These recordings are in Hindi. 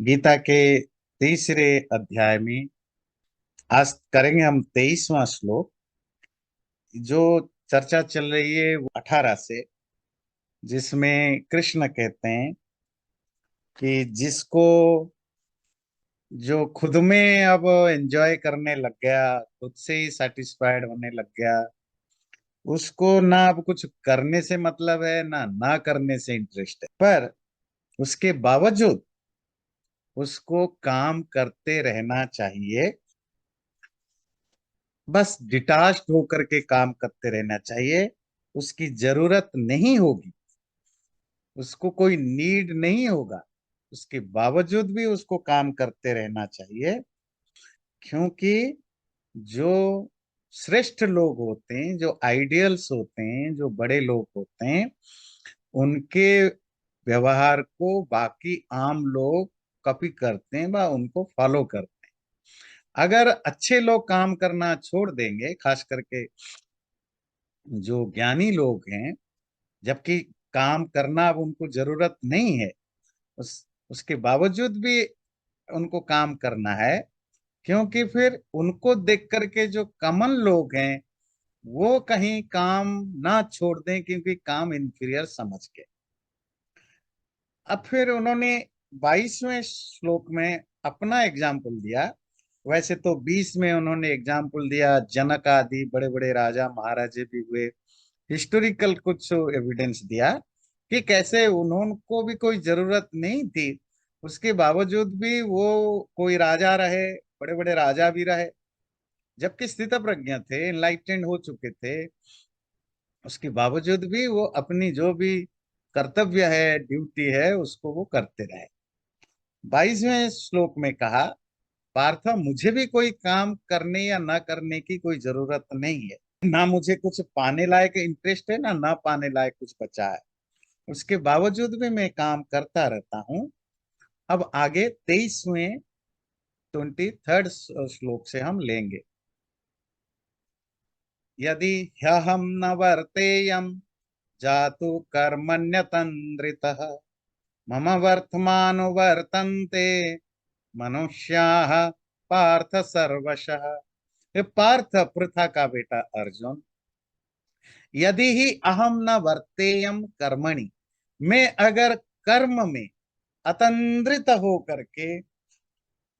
गीता के तीसरे अध्याय में आज करेंगे हम 23वां श्लोक। जो चर्चा चल रही है वो 18 से, जिसमें कृष्ण कहते हैं कि जिसको जो खुद में अब एंजॉय करने लग गया, खुद से ही सेटिस्फाइड होने लग गया, उसको ना अब कुछ करने से मतलब है ना ना करने से इंटरेस्ट है। पर उसके बावजूद उसको काम करते रहना चाहिए। बस डिटाच्ड होकर के काम करते रहना चाहिए। उसकी जरूरत नहीं होगी, उसको कोई नीड नहीं होगा, उसके बावजूद भी उसको काम करते रहना चाहिए। क्योंकि जो श्रेष्ठ लोग होते हैं, जो आइडियल्स होते हैं, जो बड़े लोग होते हैं, उनके व्यवहार को बाकी आम लोग कॉपी करते हैं व उनको फॉलो करते हैं। अगर अच्छे लोग काम करना छोड़ देंगे, खास करके जो ज्ञानी लोग हैं, जबकि काम करना अब उनको जरूरत नहीं है, उसके बावजूद भी उनको काम करना है। क्योंकि फिर उनको देख करके जो कॉमन लोग हैं वो कहीं काम ना छोड़ दें, क्योंकि काम इन्फीरियर समझ के। अब फिर उन्होंने 22वें श्लोक में अपना एग्जाम्पल दिया। वैसे तो 20 में उन्होंने एग्जाम्पल दिया, जनक आदि बड़े बड़े राजा महाराजे भी हुए, हिस्टोरिकल कुछ एविडेंस दिया कि कैसे उन्होंने भी कोई जरूरत नहीं थी, उसके बावजूद भी वो कोई राजा रहे, बड़े बड़े राजा भी रहे, जबकि स्थित प्रज्ञ थे, एनलाइटेंड हो चुके थे। उसके बावजूद भी वो अपनी जो भी कर्तव्य है, ड्यूटी है, उसको वो करते रहे। 22वें श्लोक में कहा, पार्थ मुझे भी कोई काम करने या ना करने की कोई जरूरत नहीं है। ना मुझे कुछ पाने लायक इंटरेस्ट है, ना ना पाने लायक कुछ बचा है। उसके बावजूद भी मैं काम करता रहता हूँ। अब आगे 23वें 23rd श्लोक से हम लेंगे। यदि ह्यहम न वर्तेयम जातु कर्मण्यतन्द्रितः मम वर्तमानो वर्तन्ते मनुष्याः पार्थ सर्वशः। ये पार्थ, पृथा का बेटा अर्जुन, यदि ही अहम न वर्तेयम कर्मणि, मैं अगर कर्म में अतंद्रित हो करके,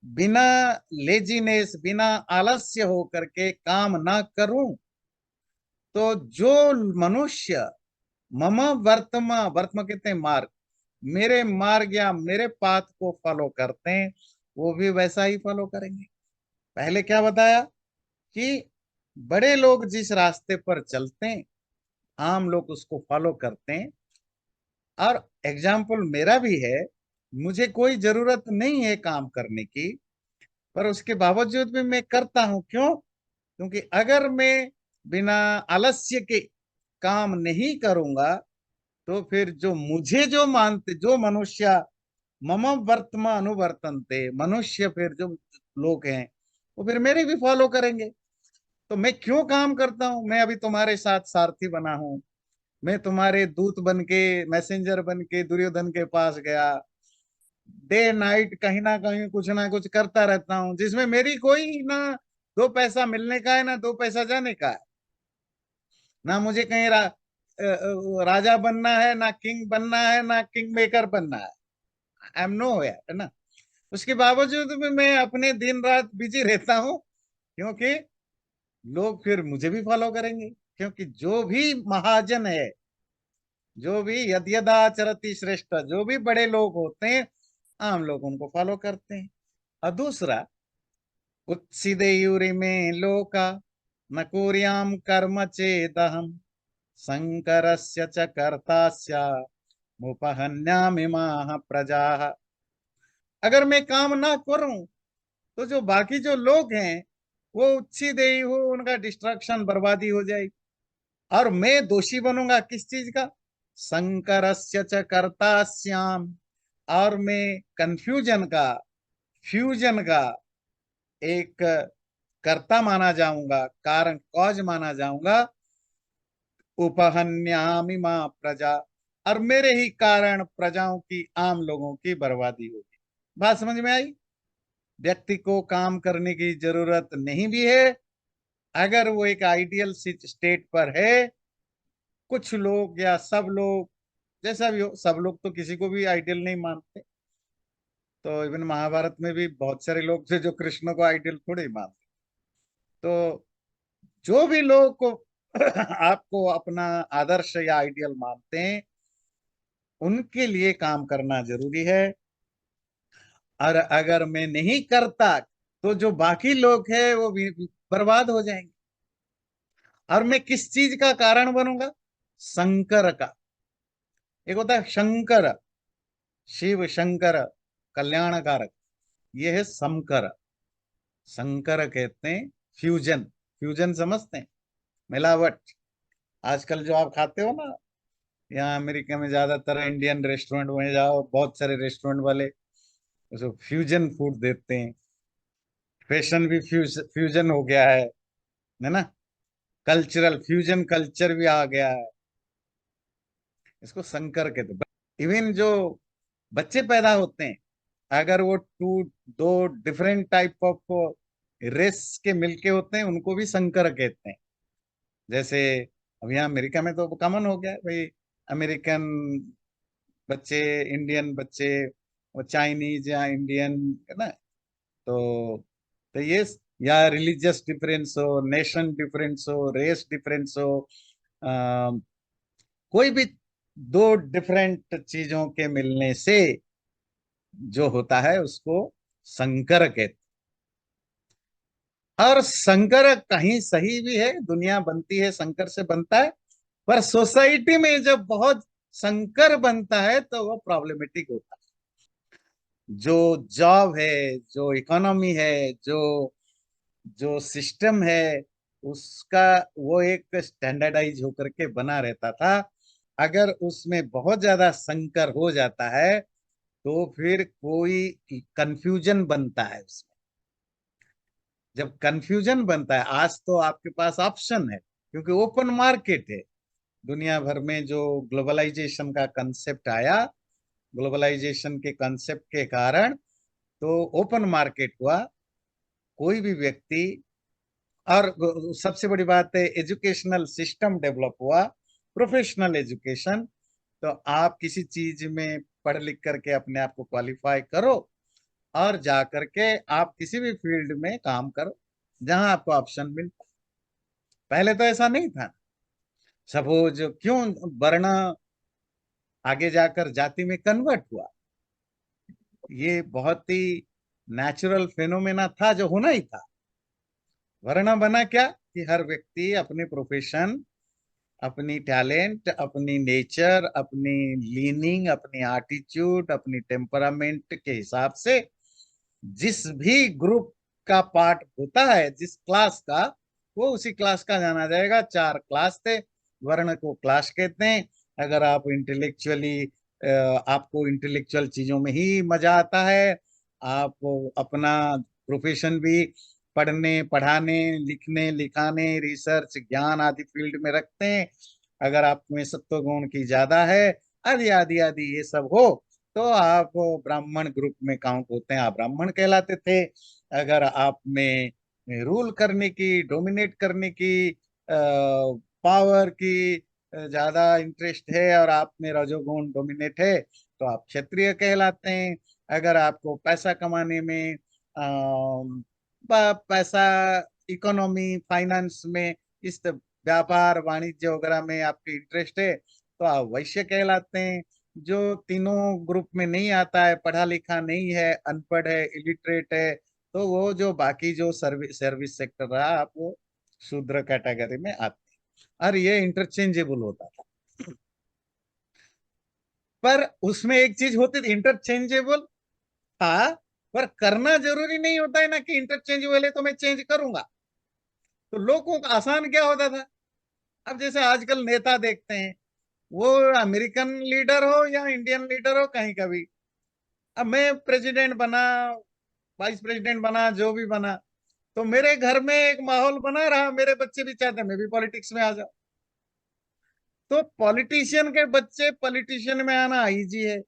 बिना लेजीनेस, बिना आलस्य हो करके काम ना करूं, तो जो मनुष्य मम वर्तमा, वर्तमा कहते हैं मार्ग, मेरे मार्ग या मेरे पाथ को फॉलो करते हैं, वो भी वैसा ही फॉलो करेंगे। पहले क्या बताया कि बड़े लोग जिस रास्ते पर चलते हैं, आम लोग उसको फॉलो करते हैं। और एग्जाम्पल मेरा भी है, मुझे कोई जरूरत नहीं है काम करने की, पर उसके बावजूद भी मैं करता हूं। क्यों? क्योंकि अगर मैं बिना आलस्य के काम नहीं करूंगा, तो फिर जो मुझे जो मानते, जो मनुष्य मम वर्तमान अनुवर्तनते, मनुष्य फिर जो लोग हैं वो फिर मेरे भी फॉलो करेंगे। तो मैं क्यों काम करता हूं? मैं अभी तुम्हारे साथ सारथी बना हूं, मैं तुम्हारे दूत बन के, मैसेंजर बन के दुर्योधन के पास गया, डे नाइट कहीं ना कुछ करता रहता हूँ, जिसमें मेरी कोई ना दो पैसा मिलने का है, ना दो पैसा जाने का है। ना मुझे कहीं राजा बनना है, ना किंग बनना है, ना किंग मेकर बनना है। आई एम नो, है ना। उसके बावजूद भी मैं अपने दिन रात बिजी रहता हूँ, क्योंकि लोग फिर मुझे भी फॉलो करेंगे। क्योंकि जो भी महाजन है, जो भी यद्यदाचरति श्रेष्ठ, जो भी बड़े लोग होते हैं, आम लोग उनको फॉलो करते हैं। और दूसरा, उत्सिदेयुरिमे लोका न कुर्याम कर्म चेदहम शंकरस्य च कर्तास्य मुपहन्यामिमाः प्रजाः। अगर मैं काम ना करूं, तो जो बाकी जो लोग हैं वो उत्सिदेयी हो, उनका डिस्ट्रक्शन, बर्बादी हो जाएगी। और मैं दोषी बनूंगा किस चीज का? शंकरस्य च कर्तास्याम, और मैं कंफ्यूजन का, फ्यूजन का एक कर्ता माना जाऊंगा, कारण कॉज माना जाऊंगा। उपहन्यामि मां प्रजा, और मेरे ही कारण प्रजाओं की, आम लोगों की बर्बादी होगी। बात समझ में आई? व्यक्ति को काम करने की जरूरत नहीं भी है अगर वो एक आइडियल स्टेट पर है। कुछ लोग या सब लोग, जैसा भी हो, सब लोग तो किसी को भी आइडियल नहीं मानते। तो इवन महाभारत में भी बहुत सारे लोग थे जो कृष्ण को आइडियल थोड़े ही मानते। तो जो भी लोग को आपको अपना आदर्श या आइडियल मानते हैं, उनके लिए काम करना जरूरी है। और अगर मैं नहीं करता तो जो बाकी लोग हैं वो भी बर्बाद हो जाएंगे। और मैं किस चीज का कारण बनूंगा? शंकर का। एक होता है शंकर, शिव शंकर, कल्याणकारक। ये है शंकर। शंकर कहते हैं फ्यूजन। फ्यूजन समझते हैं? मिलावट। आजकल जो आप खाते हो ना, यहाँ अमेरिका में ज्यादातर इंडियन रेस्टोरेंट में जाओ, बहुत सारे रेस्टोरेंट वाले उसको फ्यूजन फूड देते हैं। फैशन भी फ्यूजन हो गया है ना? कल्चरल फ्यूजन कल्चर भी आ गया है। इसको संकर कहते हैं। इवन जो बच्चे पैदा होते हैं, अगर वो दो डिफरेंट टाइप ऑफ रेस के मिलके होते हैं, उनको भी संकर कहते हैं। जैसे अब यहाँ अमेरिका में तो कॉमन हो गया है भाई, अमेरिकन बच्चे, इंडियन बच्चे, और चाइनीज या इंडियन, है ना? तो ये, या रिलीजियस डिफरेंस हो, नेशन डिफरेंस हो, रेस डिफरेंस हो, अ, कोई भी दो डिफरेंट चीजों के मिलने से जो होता है उसको संकर कहते हैं। और संकर कहीं सही भी है, दुनिया बनती है संकर से बनता है। पर सोसाइटी में जब बहुत संकर बनता है तो वो प्रॉब्लमेटिक होता है। जो जॉब है, जो इकोनॉमी है, जो जो सिस्टम है, उसका वो एक स्टैंडर्डाइज होकर के बना रहता था। अगर उसमें बहुत ज्यादा संकर हो जाता है तो फिर कोई कंफ्यूजन बनता है उसमें। जब कंफ्यूजन बनता है, आज तो आपके पास ऑप्शन है क्योंकि ओपन मार्केट है। दुनिया भर में जो ग्लोबलाइजेशन का कंसेप्ट आया, ग्लोबलाइजेशन के कंसेप्ट के कारण तो ओपन मार्केट हुआ। कोई भी व्यक्ति, और सबसे बड़ी बात है एजुकेशनल सिस्टम डेवलप हुआ, प्रोफेशनल एजुकेशन। तो आप किसी चीज में पढ़ लिख करके अपने आप को क्वालिफाई करो और जा करके आप किसी भी फील्ड में काम करो जहां आपको ऑप्शन मिलता। पहले तो ऐसा नहीं था। सपोज क्यों वर्ण आगे जाकर जाति में कन्वर्ट हुआ? ये बहुत ही नेचुरल फिनोमेना था जो होना ही था। वरना बना क्या कि हर व्यक्ति अपने प्रोफेशन, अपनी टैलेंट, अपनी नेचर, अपनी लीनिंग, अपनी एटीट्यूड, अपनी टेम्परामेंट के हिसाब से जिस भी ग्रुप का पार्ट होता है, जिस क्लास का, वो उसी क्लास का जाना जाएगा। चार क्लास थे, वर्ण को क्लास कहते हैं। अगर आप इंटेलेक्चुअली, आपको इंटेलेक्चुअल चीजों में ही मजा आता है, आप अपना प्रोफेशन भी पढ़ने, पढ़ाने, लिखने, लिखाने, रिसर्च, ज्ञान आदि फील्ड में रखते हैं, अगर आप में सत्व गुण की ज्यादा है, आदि आदि आदि ये सब हो, तो आप ब्राह्मण ग्रुप में काउंट होते हैं, आप ब्राह्मण कहलाते थे। अगर आप में रूल करने की, डोमिनेट करने की, पावर की ज्यादा इंटरेस्ट है और आप में रजोगुण डोमिनेट है, तो आप क्षत्रिय कहलाते हैं। अगर आपको पैसा कमाने में, पैसा, इकोनॉमी, फाइनेंस में, इस व्यापार वाणिज्य वगैरह में आपकी इंटरेस्ट है, तो आप वैश्य कहलाते हैं। जो तीनों ग्रुप में नहीं आता है, पढ़ा लिखा नहीं है, अनपढ़ है, इलिटरेट है, तो वो जो बाकी जो सर्विस सर्विस सेक्टर रहा, आप वो शूद्र कैटेगरी में आते हैं। और ये इंटरचेंजेबल होता था। पर उसमें एक चीज होती थी, इंटरचेंजेबल था, पर करना जरूरी नहीं होता है ना कि इंटरचेंजेबल है तो मैं चेंज करूंगा। तो लोगों को आसान क्या होता था? अब जैसे आजकल नेता देखते हैं, वो अमेरिकन लीडर हो या इंडियन लीडर हो, कहीं का भी, अब मैं प्रेसिडेंट बना, वाइस प्रेसिडेंट बना, जो भी बना, तो मेरे घर में एक माहौल बना रहा, मेरे बच्चे भी चाहते हैं मैं भी पॉलिटिक्स में आ जाऊं। तो पॉलिटिशियन के बच्चे पॉलिटिशियन में आना इजी है।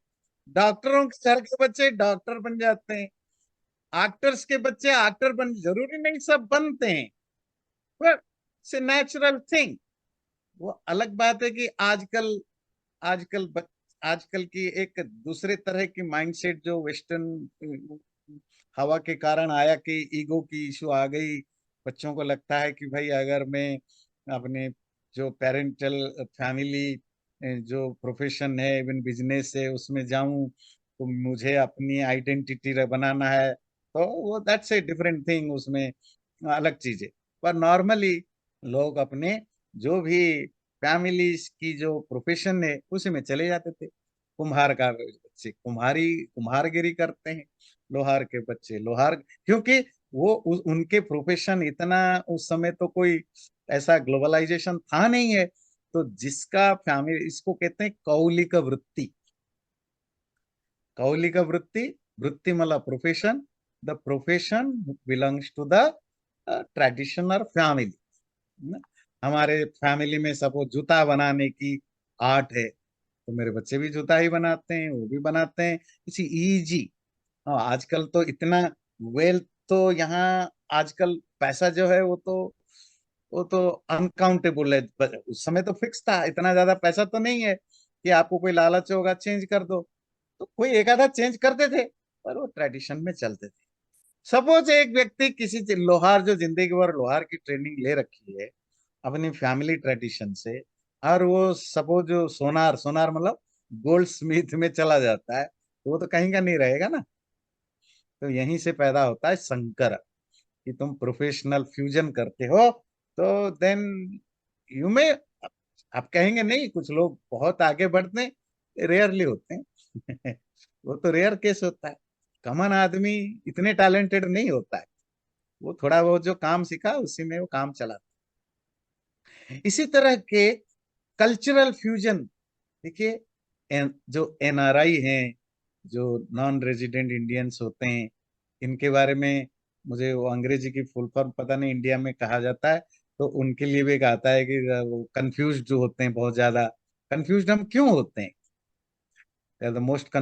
डॉक्टरों के घर के बच्चे डॉक्टर बन जाते हैं, एक्टर्स के बच्चे एक्टर बन, जरूरी नहीं सब बनते हैं, पर इट्स ए नेचुरल थिंग। वो अलग बात है कि आजकल आजकल बच, आजकल की एक दूसरे तरह की माइंडसेट जो वेस्टर्न हवा के कारण आया कि ईगो की इशू आ गई। बच्चों को लगता है कि भाई अगर मैं अपने जो पेरेंटल फैमिली जो प्रोफेशन है, इवन बिजनेस है, उसमें जाऊं तो मुझे अपनी आइडेंटिटी बनाना है, तो वो दैट्स ए डिफरेंट थिंग, उसमें अलग चीज है। पर नॉर्मली लोग अपने जो भी फैमिली की जो प्रोफेशन है उसी में चले जाते थे। कुम्हार का बच्चे कुम्हारगिरी करते हैं, लोहार के बच्चे लोहार, क्योंकि वो उनके प्रोफेशन इतना, उस समय तो कोई ऐसा ग्लोबलाइजेशन था नहीं है। तो जिसका फैमिली, इसको कहते हैं कौलिक वृत्ति। कौलिक वृत्ति, वृत्ति मतलब profession, the profession belongs to the traditional family. हमारे फैमिली में सपोज जूता बनाने की आर्ट है, तो मेरे बच्चे भी जूता ही बनाते हैं, वो भी बनाते हैं, इसी इजी। हाँ, आजकल तो इतना वेल्थ तो यहाँ, आजकल पैसा जो है वो तो अनकाउंटेबल है। उस समय तो फिक्स था, इतना ज्यादा पैसा तो नहीं है कि आपको कोई लालच होगा चेंज कर दो, तो कोई एक आधा चेंज करते थे, पर वो ट्रेडिशन में चलते थे। सपोज एक व्यक्ति लोहार जो जिंदगी भर लोहार की ट्रेनिंग ले रखी है अपनी फैमिली ट्रेडिशन से, और वो सपोज जो सोनार सोनार मतलब गोल्ड स्मिथ में चला जाता है, तो वो तो कहीं का नहीं रहेगा ना। तो यहीं से पैदा होता है संकर, कि तुम प्रोफेशनल फ्यूजन करते हो, तो देन यू में, आप कहेंगे नहीं, कुछ लोग बहुत आगे बढ़ते हैं, रेयरली होते हैं वो तो रेयर केस होता है। कॉमन आदमी इतने टैलेंटेड नहीं होता है, वो थोड़ा बहुत जो काम सीखा उसी में वो काम चलाता है। इसी तरह के कल्चरल फ्यूजन, देखिए, जो एनआरआई हैं, जो नॉन रेजिडेंट इंडियंस होते हैं, इनके बारे में मुझे वो अंग्रेजी की फुल फॉर्म पता नहीं, इंडिया में कहा जाता है, तो उनके लिए भी एक आता है कि वो कंफ्यूज जो होते हैं, बहुत ज्यादा कंफ्यूज हम क्यों होते हैं, द मोस्ट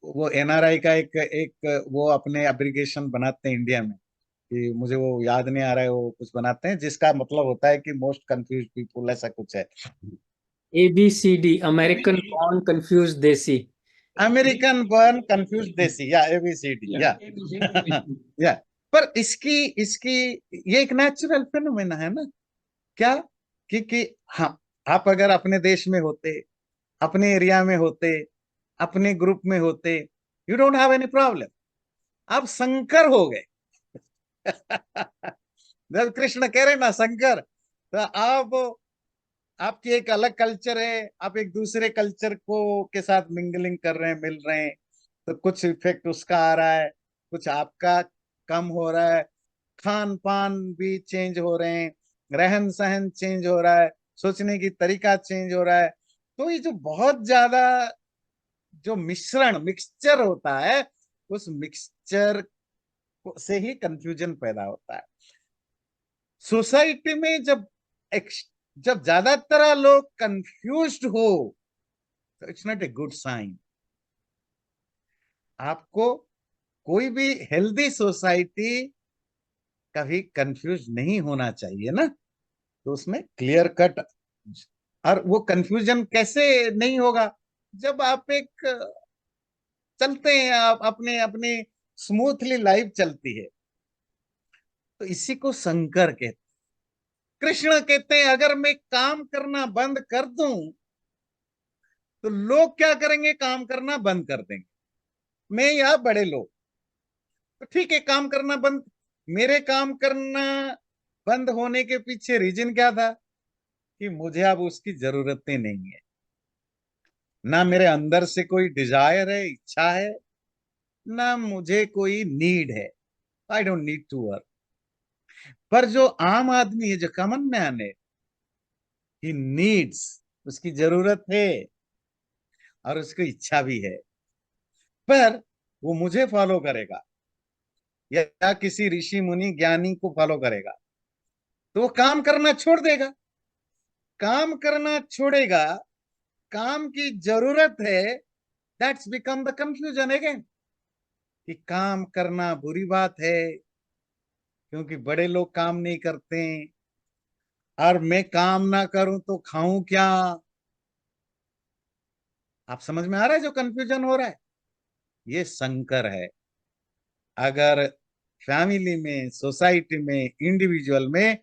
वो एनआरआई का एक एक वो अपने एब्रिगेशन बनाते हैं इंडिया में, कि मुझे वो याद नहीं आ रहा है, वो कुछ बनाते हैं जिसका मतलब होता है कि मोस्ट कंफ्यूज पीपुल, ऐसा कुछ है। ABCD, अमेरिकन बॉर्न कंफ्यूज देसी। अमेरिकन बर्न कंफ्यूज देसी, या एबीसीडी, या या पर इसकी इसकी ये एक नेचुरल फिनोमेना है ना। क्या, कि हाँ, आप अगर अपने देश में होते, अपने एरिया में होते, अपने ग्रुप में होते, you don't have any problem. आप संकर हो गए जब कृष्ण कह रहे ना संकर, तो आप, आपकी एक अलग कल्चर है, आप एक दूसरे कल्चर को के साथ मिंगलिंग कर रहे हैं, मिल रहे हैं, तो कुछ इफेक्ट उसका आ रहा है, कुछ आपका कम हो रहा है, खान पान भी चेंज हो रहे हैं, रहन सहन चेंज हो रहा है, सोचने की तरीका चेंज हो रहा है। तो ये जो बहुत ज्यादा जो मिश्रण मिक्सचर होता है, उस मिक्सचर से ही कंफ्यूजन पैदा होता है सोसाइटी में। जब ज्यादातर लोग कंफ्यूज्ड हो, तो it's not a good sign. आपको कोई भी हेल्दी सोसाइटी कभी कंफ्यूज नहीं होना चाहिए ना, तो उसमें क्लियर कट। और वो कंफ्यूजन कैसे नहीं होगा, जब आप एक चलते हैं, आप अपने अपने स्मूथली लाइफ चलती है, तो इसी को संकर कहते हैं। कृष्ण कहते हैं अगर मैं काम करना बंद कर दूं, तो लोग क्या करेंगे, काम करना बंद कर देंगे, मैं या बड़े लोग। तो ठीक है, काम करना बंद, मेरे काम करना बंद होने के पीछे रीजन क्या था, कि मुझे अब उसकी जरूरतें नहीं है, ना मेरे अंदर से कोई डिजायर है, इच्छा है, ना मुझे कोई नीड है। I don't need to work. पर जो आम आदमी है, जो कॉमन मैन है, ही नीड्स, उसकी जरूरत है, और उसकी इच्छा भी है, पर वो मुझे फॉलो करेगा या किसी ऋषि मुनि ज्ञानी को फॉलो करेगा, तो वो काम करना छोड़ देगा। काम करना छोड़ेगा, काम की जरूरत है, that's become the confusion again, कि काम करना बुरी बात है क्योंकि बड़े लोग काम नहीं करते हैं, और मैं काम ना करूं तो खाऊं क्या। आप समझ में आ रहा है जो कंफ्यूजन हो रहा है? ये संकर है। अगर फैमिली में, सोसाइटी में, इंडिविजुअल में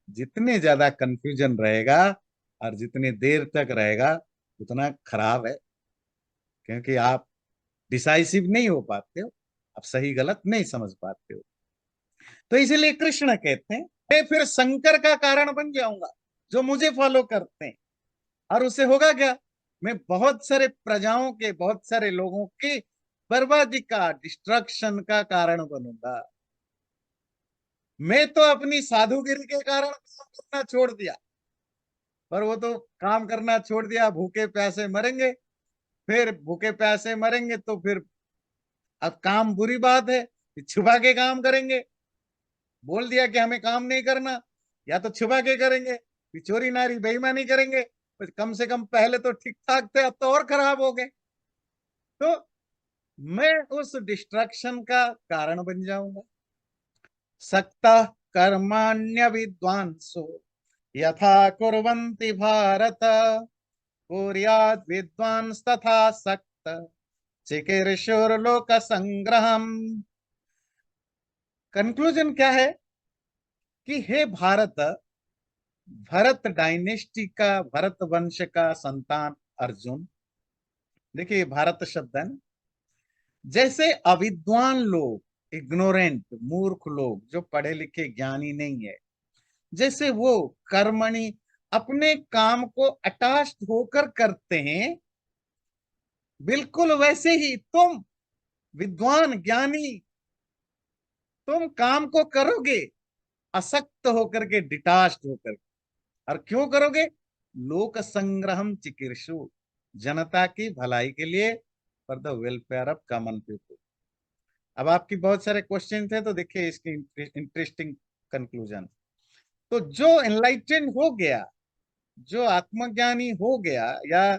जितने ज्यादा कंफ्यूजन रहेगा और जितने देर तक रहेगा उतना खराब है, क्योंकि आप डिसाइसिव नहीं हो पाते हो, आप सही गलत नहीं समझ पाते हो। तो इसीलिए कृष्ण कहते हैं मैं फिर संकर का कारण बन जाऊंगा जो मुझे फॉलो करते हैं, और उससे होगा क्या, मैं बहुत सारे प्रजाओं के, बहुत सारे लोगों की बर्बादी का, डिस्ट्रक्शन का कारण बनूंगा। मैं तो अपनी साधुगिरी के कारण काम करना छोड़ दिया, पर वो तो काम करना छोड़ दिया, भूखे प्यासे मरेंगे। फिर भूखे प्यासे मरेंगे तो फिर अब काम बुरी बात है, छुपा के काम करेंगे। बोल दिया कि हमें काम नहीं करना, या तो छुपा के करेंगे, फिर चोरी नारी बेईमानी करेंगे। तो कम से कम पहले तो ठीक ठाक थे, अब तो और खराब हो गए। तो मैं उस डिस्ट्रक्शन का कारण बन जाऊंगा। सक्ता कर्माण्य विद्वांसो यथा कुर्वन्ति भारत, कुर्यात् विद्वांस तथा सक्त चिकीर्षुर्लोक संग्रहम। कंक्लूजन क्या है कि हे भारत, भरत डायनेस्टी का, भरत वंश का संतान अर्जुन। देखिए भारत शब्द है ना, जैसे अविद्वान लोग, इग्नोरेंट, मूर्ख लोग जो पढ़े लिखे ज्ञानी नहीं है, जैसे वो कर्मणि अपने काम को अटैच्ड होकर करते हैं, बिल्कुल वैसे ही तुम विद्वान ज्ञानी, तुम काम को करोगे असक्त होकर के, डिटाच्ड होकर। और क्यों करोगे? लोक संग्रहम चिकीर्षु, जनता की भलाई के लिए, for the welfare of common people. अब आपकी बहुत सारे क्वेश्चन थे, तो देखिए इसकी इंटरेस्टिंग कंक्लूजन। तो जो एनलाइटेंड हो गया, जो आत्मज्ञानी हो गया, या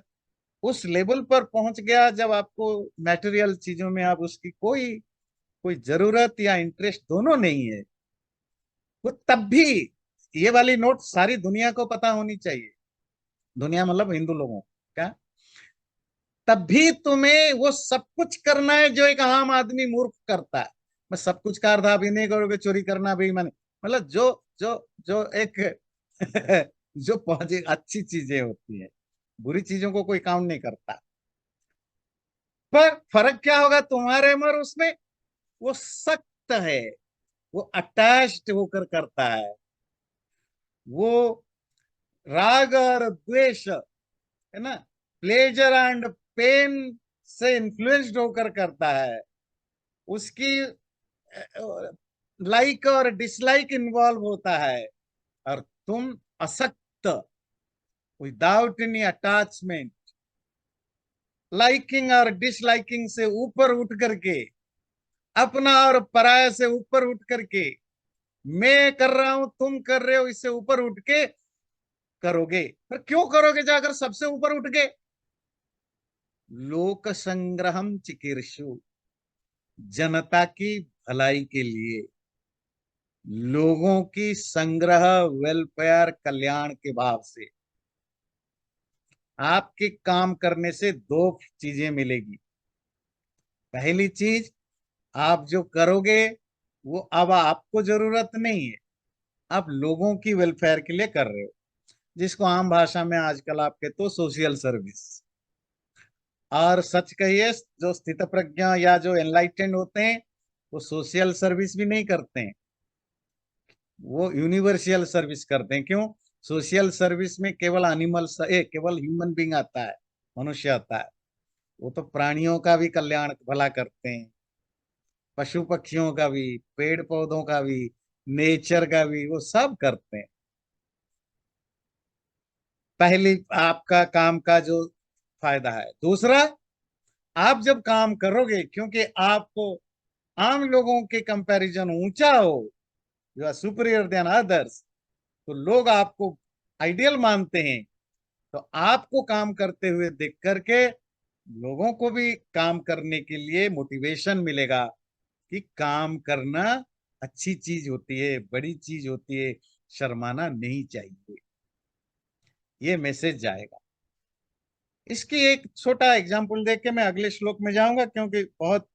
उस लेवल पर पहुंच गया जब आपको मैटेरियल चीजों में आप उसकी कोई कोई जरूरत या इंटरेस्ट दोनों नहीं है, वो तब भी, ये वाली नोट सारी दुनिया को पता होनी चाहिए, दुनिया मतलब हिंदू लोगों को, क्या तब भी तुम्हें वो सब कुछ करना है जो एक आम आदमी मूर्ख करता है। मैं सब कुछ का अर्थ आप ये नहीं करोगे चोरी करना भी मैंने, मतलब जो जो जो एक जो पहुंचे अच्छी चीजें होती है, बुरी चीजों को कोई काउंट नहीं करता। पर फर्क क्या होगा तुम्हारे में और उसमें? वो सख्त है, वो अटैच्ड होकर करता है, वो राग और द्वेष, है ना, प्लेजर एंड पेन से इन्फ्लुएंस्ड होकर करता है, उसकी लाइक और डिसलाइक इन्वॉल्व होता है। और तुम असक्त, विदाउट एनी अटैचमेंट, लाइकिंग और डिसलाइकिंग से ऊपर उठ करके, अपना और पराया से ऊपर उठ करके, मैं कर रहा हूं तुम कर रहे हो, इससे ऊपर उठ के करोगे। पर क्यों करोगे जाकर सबसे ऊपर उठ के? लोक संग्रहम चिकीर्षु, जनता की भलाई के लिए, लोगों की संग्रह, वेलफेयर, कल्याण के भाव से। आपके काम करने से दो चीजें मिलेगी। पहली चीज, आप जो करोगे वो अब आपको जरूरत नहीं है, आप लोगों की वेलफेयर के लिए कर रहे हो, जिसको आम भाषा में आजकल आप कहते हो सोशल सर्विस। और सच कहिए, जो स्थित प्रज्ञा या जो एनलाइटेंड होते हैं, वो सोशल सर्विस भी नहीं करते हैं, वो यूनिवर्सल सर्विस करते हैं। क्यों? सोशल सर्विस में केवल एनिमल्स, केवल ह्यूमन बींग आता है, मनुष्य आता है। वो तो प्राणियों का भी कल्याण भला करते हैं, पशु पक्षियों का भी, पेड़ पौधों का भी, नेचर का भी, वो सब करते हैं। पहली आपका काम का जो फायदा है। दूसरा, आप जब काम करोगे, क्योंकि आपको आम लोगों के कंपैरिजन ऊंचा हो, you are superior than others, तो लोग आपको आइडियल मानते हैं। तो आपको काम करते हुए देख करके लोगों को भी काम करने के लिए मोटिवेशन मिलेगा कि काम करना अच्छी चीज होती है, बड़ी चीज होती है, शर्माना नहीं चाहिए। ये मैसेज जाएगा। इसकी एक छोटा एग्जांपल देख के मैं अगले श्लोक में जाऊंगा, क्योंकि बहुत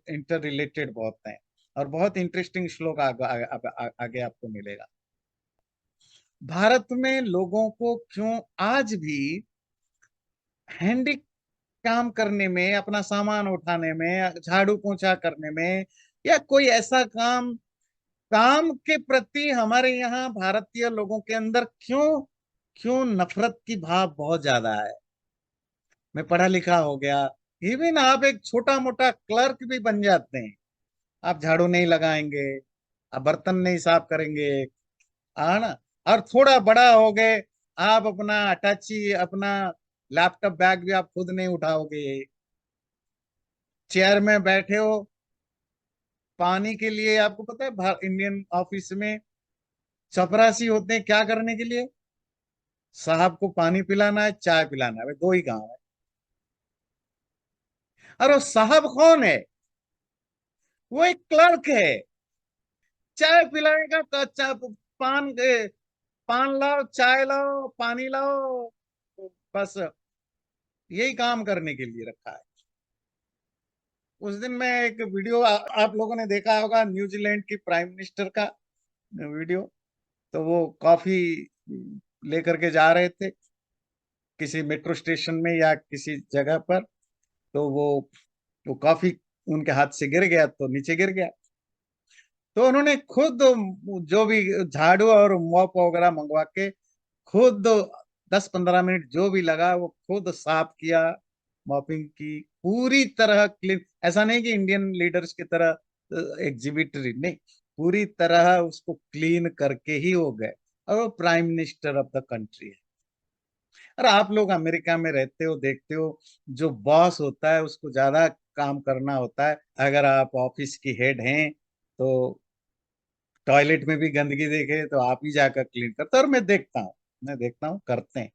इंटर रिलेटेड बहुत हैं और बहुत इंटरेस्टिंग श्लोक आगे आपको मिलेगा। भारत में लोगों को क्यों आज भी हैंडी काम करने में, अपना सामान उठाने में, झाड़ू पोंछा करने में, या कोई ऐसा काम, काम के प्रति हमारे यहाँ भारतीय लोगों के अंदर क्यों क्यों नफरत की भाव बहुत ज्यादा है। मैं पढ़ा लिखा हो गया, इवन आप एक छोटा मोटा क्लर्क भी बन जाते हैं, आप झाड़ू नहीं लगाएंगे, आप बर्तन नहीं साफ करेंगे, है ना। और थोड़ा बड़ा हो गए, आप अपना अटैची, अपना लैपटॉप बैग भी आप खुद नहीं उठाओगे। चेयर में बैठे हो, पानी के लिए आपको पता है इंडियन ऑफिस में चपरासी होते हैं क्या करने के लिए? साहब को पानी पिलाना है, चाय पिलाना है, भाई दो ही काम है। और वो साहब कौन है? वो एक क्लर्क है। चाय पिलाएगा तो अच्छा, पान पान लाओ, चाय लाओ, पानी लाओ, बस यही काम करने के लिए रखा है। उस दिन मैं एक वीडियो आप लोगों ने देखा होगा, न्यूजीलैंड की प्राइम मिनिस्टर का वीडियो। तो वो कॉफी लेकर के जा रहे थे किसी मेट्रो स्टेशन में या किसी जगह पर। तो वो कॉफी उनके हाथ से गिर गया, तो नीचे गिर गया। तो उन्होंने खुद जो भी झाड़ू और मॉप वगैरह मंगवा के खुद 10-15 मिनट जो भी लगा वो खुद साफ किया, मॉपिंग की, पूरी तरह क्लीन। ऐसा नहीं कि इंडियन लीडर्स की तरह एग्जिबिटरी नहीं, पूरी तरह उसको क्लीन करके ही हो गए। और वो prime minister of the country है। और आप लोग अमेरिका में रहते हो, देखते हो, जो बॉस होता है उसको ज्यादा काम करना होता है। अगर आप ऑफिस की हेड हैं तो टॉयलेट में भी गंदगी देखे तो आप ही जाकर क्लीन करते हो। और मैं देखता हूँ करते हैं।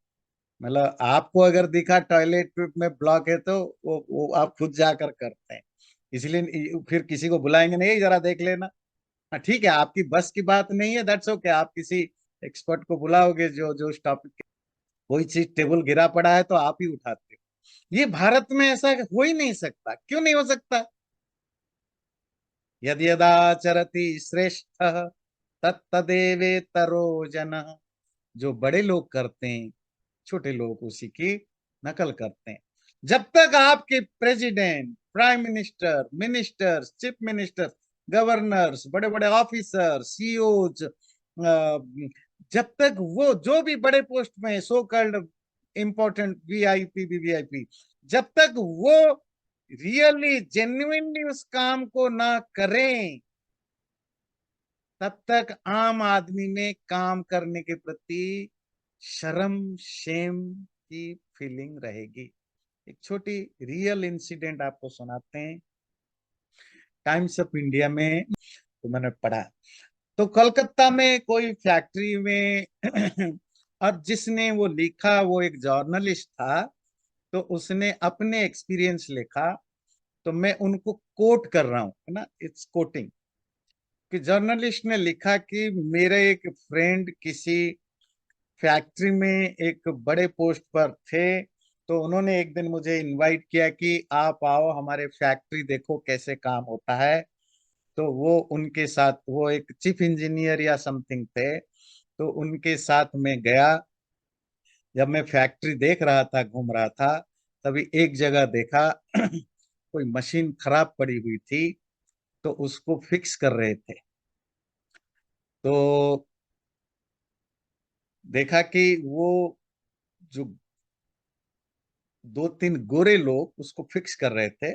मतलब आपको अगर दिखा टॉयलेट में ब्लॉक है तो वो आप खुद जाकर करते हैं। इसलिए फिर किसी को बुलाएंगे नहीं, जरा देख लेना। हाँ ठीक है, आपकी बस की बात नहीं है, दैट्स ओके, आप किसी एक्सपर्ट को बुलाओगे जो जो उस टॉपिक, कोई चीज टेबल गिरा पड़ा है तो आप ही उठाते हो। ये भारत में ऐसा हो ही नहीं सकता। क्यों नहीं हो सकता? यद यदाचरति श्रेष्ठ तत्तदेवेतरो जन। जो बड़े लोग करते हैं, छोटे लोग उसी की नकल करते हैं। जब तक आपके president, prime minister, ministers, chief minister, governors, बड़े बड़े ऑफिसर, सीईओज, जब तक वो जो भी बड़े पोस्ट में है, so called important VIP, VVIP, जब तक वो रियली जेन्युइनली उस काम को ना करें, तब तक आम आदमी में काम करने के प्रति शर्म, शेम की फीलिंग रहेगी। एक छोटी रियल इंसिडेंट आपको सुनाते हैं। टाइम्स ऑफ इंडिया में तो मैंने पढ़ा, तो कलकत्ता में कोई फैक्ट्री में और जिसने वो लिखा वो एक जर्नलिस्ट था। तो उसने अपने एक्सपीरियंस लिखा। तो मैं उनको कोट कर रहा हूँ, है ना, इट्स कोटिंग। कि जर्नलिस्ट ने लिखा कि मेरे एक फ्रेंड किसी फैक्ट्री में एक बड़े पोस्ट पर थे। तो उन्होंने एक दिन मुझे इनवाइट किया कि आप आओ हमारे फैक्ट्री देखो कैसे काम होता है। तो वो उनके साथ, वो एक चीफ इंजीनियर या समथिंग थे, तो उनके साथ मैं गया। जब मैं फैक्ट्री देख रहा था, घूम रहा था, तभी एक जगह देखा कोई मशीन खराब पड़ी हुई थी, तो उसको फिक्स कर रहे थे। तो देखा कि वो जो 2-3 गोरे लोग उसको फिक्स कर रहे थे,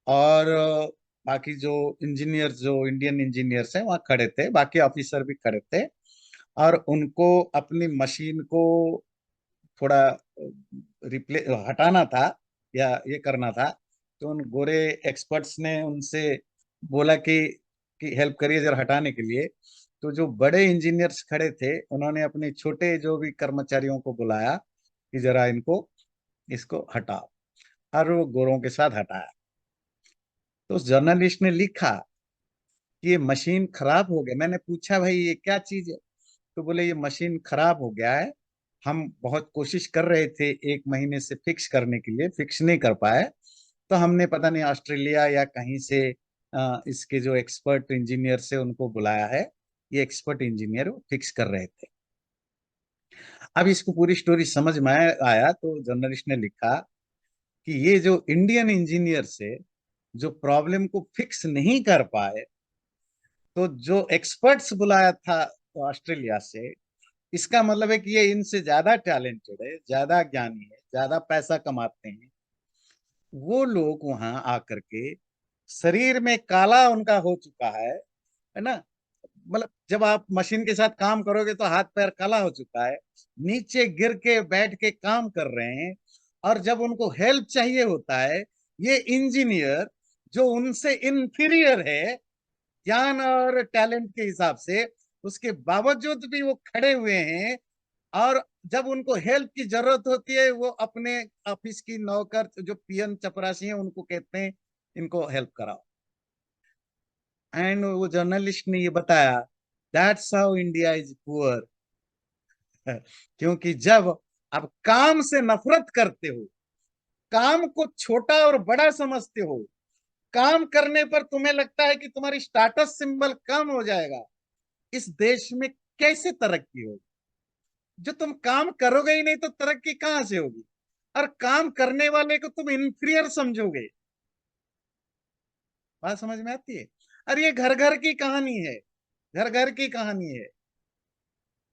और बाकी जो इंजीनियर, जो इंडियन इंजीनियर्स हैं वहाँ खड़े थे, बाकी ऑफिसर भी खड़े थे। और उनको अपनी मशीन को थोड़ा रिप्ले हटाना था या ये करना था। तो उन गोरे एक्सपर्ट्स ने उनसे बोला कि हेल्प करिए जरा हटाने के लिए। तो जो बड़े इंजीनियर्स खड़े थे उन्होंने अपने छोटे जो भी कर्मचारियों को बुलाया कि जरा इनको, इसको हटाओ। और वो गोरों के साथ हटाया। तो उस जर्नलिस्ट ने लिखा कि ये मशीन खराब हो गया। मैंने पूछा भाई ये क्या चीज है, तो बोले ये मशीन खराब हो गया है, हम बहुत कोशिश कर रहे थे 1 महीने से फिक्स करने के लिए, फिक्स नहीं कर पाए, तो हमने पता नहीं ऑस्ट्रेलिया या कहीं से इसके जो एक्सपर्ट इंजीनियर से उनको बुलाया है, ये एक्सपर्ट इंजीनियर वो फिक्स कर रहे थे। अब इसको पूरी स्टोरी समझ में आया तो जर्नलिस्ट ने लिखा कि ये जो इंडियन इंजीनियर से जो प्रॉब्लम को फिक्स नहीं कर पाए, तो जो एक्सपर्ट्स बुलाया था ऑस्ट्रेलिया से, इसका मतलब है कि ये इनसे ज्यादा टैलेंटेड है, ज्यादा ज्ञानी है, ज्यादा पैसा कमाते हैं। वो लोग वहां आकर के शरीर में काला उनका हो चुका है ना, मतलब जब आप मशीन के साथ काम करोगे तो हाथ पैर काला हो चुका है, नीचे गिर के बैठ के काम कर रहे हैं। और जब उनको हेल्प चाहिए होता है, ये इंजीनियर जो उनसे इंफीरियर है ज्ञान और टैलेंट के हिसाब से, उसके बावजूद भी वो खड़े हुए हैं। और जब उनको हेल्प की जरूरत होती है, वो अपने ऑफिस की नौकर जो पीएन चपरासी हैं उनको कहते हैं इनको हेल्प कराओ। एंड वो जर्नलिस्ट ने ये बताया, that's how India is poor. क्योंकि जब आप काम से नफरत करते हो, काम को छोटा और बड़ा समझते हो, काम करने पर तुम्हें लगता है कि तुम्हारी स्टेटस सिंबल कम हो जाएगा, इस देश में कैसे तरक्की होगी? जो तुम काम करोगे ही नहीं तो तरक्की कहां से होगी? और काम करने वाले को तुम इंफीरियर समझोगे। बात समझ में आती है? और ये घर घर की कहानी है, घर घर की कहानी है।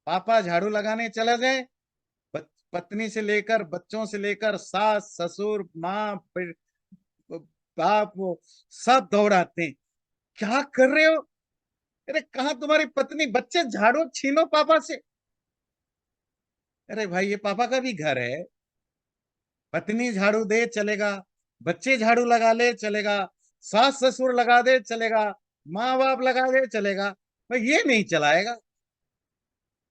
पापा झाड़ू लगाने चले गए, पत्नी से लेकर बच्चों से लेकर सास ससुर माँ बाप वो सब दौड़ाते हैं, क्या कर रहे हो? अरे कहा तुम्हारी पत्नी, बच्चे झाड़ू छीनो पापा से। अरे भाई ये पापा का भी घर है, पत्नी झाड़ू दे चलेगा, बच्चे झाड़ू लगा ले चलेगा, सास ससुर लगा दे चलेगा, माँ बाप लगा दे चलेगा, भाई ये नहीं चलाएगा।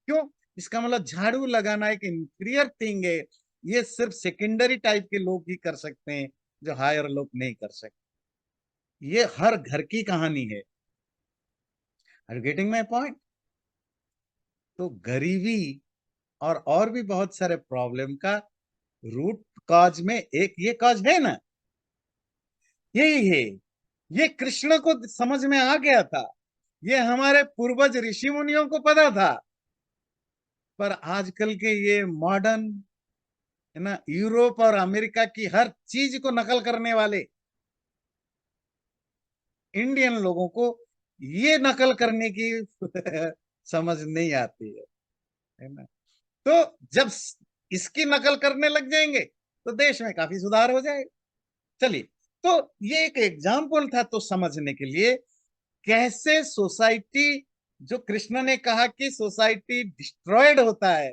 क्यों? इसका मतलब झाड़ू लगाना एक इंफीरियर थिंग है, ये सिर्फ सेकेंडरी टाइप के लोग ही कर सकते हैं, जो हायर लोग नहीं कर सकते। ये हर घर की कहानी है। Are getting my point? तो गरीबी और भी बहुत सारे प्रॉब्लम का रूट कॉज में एक ये कॉज है ना, यही है। ये कृष्ण को समझ में आ गया था, ये हमारे पूर्वज ऋषि मुनियों को पता था। पर आजकल के ये मॉडर्न है ना, यूरोप और अमेरिका की हर चीज को नकल करने वाले इंडियन लोगों को ये नकल करने की समझ नहीं आती है ना। तो जब इसकी नकल करने लग जाएंगे तो देश में काफी सुधार हो जाएगा। चलिए, तो ये एक एग्जाम्पल था तो समझने के लिए कैसे सोसाइटी, जो कृष्ण ने कहा कि सोसाइटी डिस्ट्रॉयड होता है,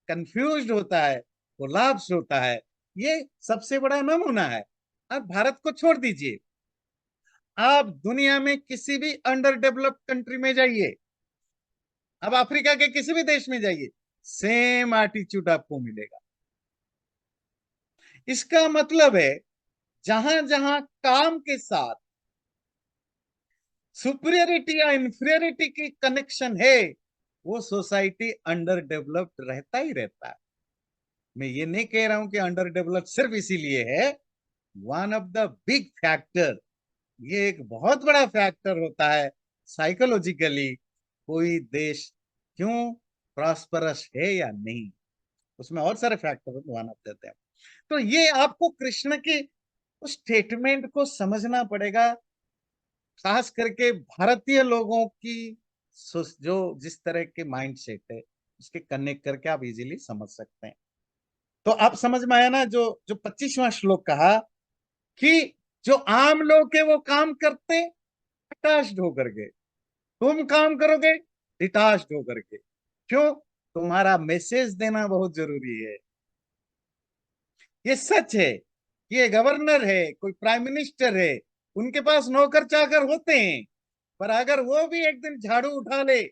कंफ्यूज्ड होता है, कोलैप्स होता है, ये सबसे बड़ा नमूना है। अब भारत को छोड़ दीजिए, आप दुनिया में किसी भी अंडर डेवलप्ड कंट्री में जाइए, अब अफ्रीका के किसी भी देश में जाइए, सेम एटीट्यूड आपको मिलेगा। इसका मतलब है जहां जहां काम के साथ सुपीरियरिटी या इंफीरियरिटी की कनेक्शन है, वो सोसाइटी अंडर डेवलप्ड रहता ही रहता है। मैं ये नहीं कह रहा हूं कि अंडर डेवलप्ड सिर्फ इसीलिए है, one of the big factor, ये एक बहुत बड़ा फैक्टर होता है साइकोलॉजिकली, कोई देश क्यों प्रॉस्परस है या नहीं, उसमें और सारे फैक्टर वन ऑफ देते हैं। तो ये आपको कृष्ण की उस स्टेटमेंट को समझना पड़ेगा, खास करके भारतीय लोगों की जो जिस तरह के माइंड सेट है उसके कनेक्ट करके आप इजीली समझ सकते हैं। तो आप समझ में आया ना, जो जो 25वां श्लोक कहा कि जो आम लोग है वो काम करते डिटाच्ड होकर के, तुम काम करोगे डिटाच्ड होकर के। क्यों? तुम्हारा मैसेज देना बहुत जरूरी है। ये सच है, ये गवर्नर है, कोई प्राइम मिनिस्टर है, उनके पास नौकर चाकर होते हैं, पर अगर वो भी एक दिन झाड़ू उठा ले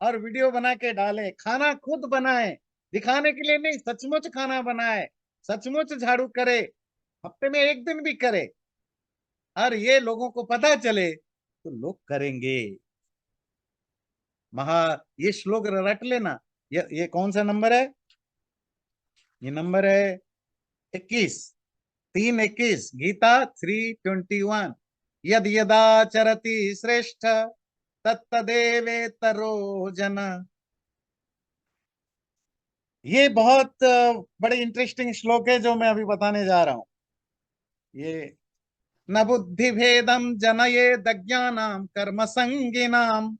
और वीडियो बना के डाले, खाना खुद बनाए, दिखाने के लिए नहीं, सचमुच खाना बनाए, सचमुच झाड़ू करे, हफ्ते में एक दिन भी करे और ये लोगों को पता चले तो लोग करेंगे। महा ये श्लोक रट लेना। ये कौन सा नंबर है? ये नंबर है 21, 3:21, गीता 3:21। यद यदा चरति श्रेष्ठ तत्तदेवेतरो जन। ये बहुत बड़े इंटरेस्टिंग श्लोक है जो मैं अभी बताने जा रहा हूं। ये न बुद्धि भेदम जनयेद अज्ञानाम कर्म संगिनाम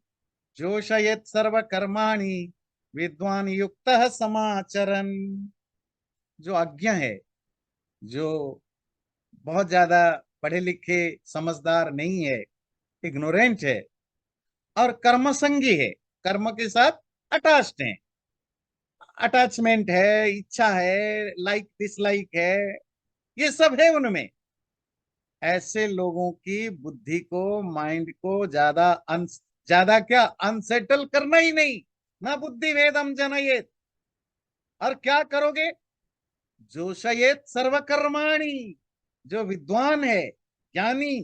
जोशयेत सर्व कर्माणि विद्वान युक्त समाचरन। जो अज्ञ है, जो बहुत ज्यादा पढ़े लिखे समझदार नहीं है, इग्नोरेंट है और कर्म संगी है, कर्म के साथ अटैच्ड है, अटैचमेंट है, इच्छा है, लाइक डिसलाइक है, ये सब है उनमें। ऐसे लोगों की बुद्धि को, माइंड को ज्यादा क्या अनसेटल करना ही नहीं। ना बुद्धि भेदम जनयेत। और क्या करोगे? जोशयेत सर्वकर्माणि। जो विद्वान है, ज्ञानी,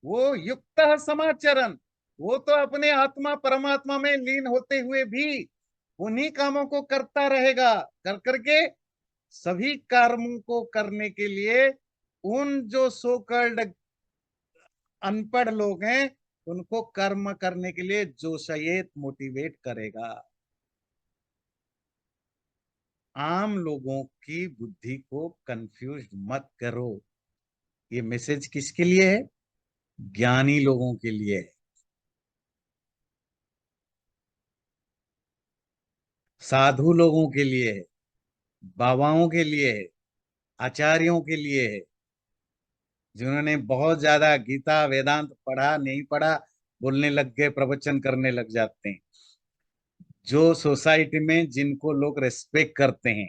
वो युक्त समाचरण, वो तो अपने आत्मा परमात्मा में लीन होते हुए भी उन्हीं कामों को करता रहेगा। कर करके सभी कर्मों को करने के लिए उन जो सो कॉल्ड अनपढ़ लोग हैं उनको कर्म करने के लिए जोशयेत मोटिवेट करेगा। आम लोगों की बुद्धि को कंफ्यूज मत करो। ये मैसेज किसके लिए है? ज्ञानी लोगों के लिए है, साधु लोगों के लिए है, बाबाओं के लिए है, आचार्यों के लिए है, जिन्होंने बहुत ज्यादा गीता वेदांत पढ़ा नहीं पढ़ा, बोलने लग गए, प्रवचन करने लग जाते हैं। जो सोसाइटी में जिनको लोग रेस्पेक्ट करते हैं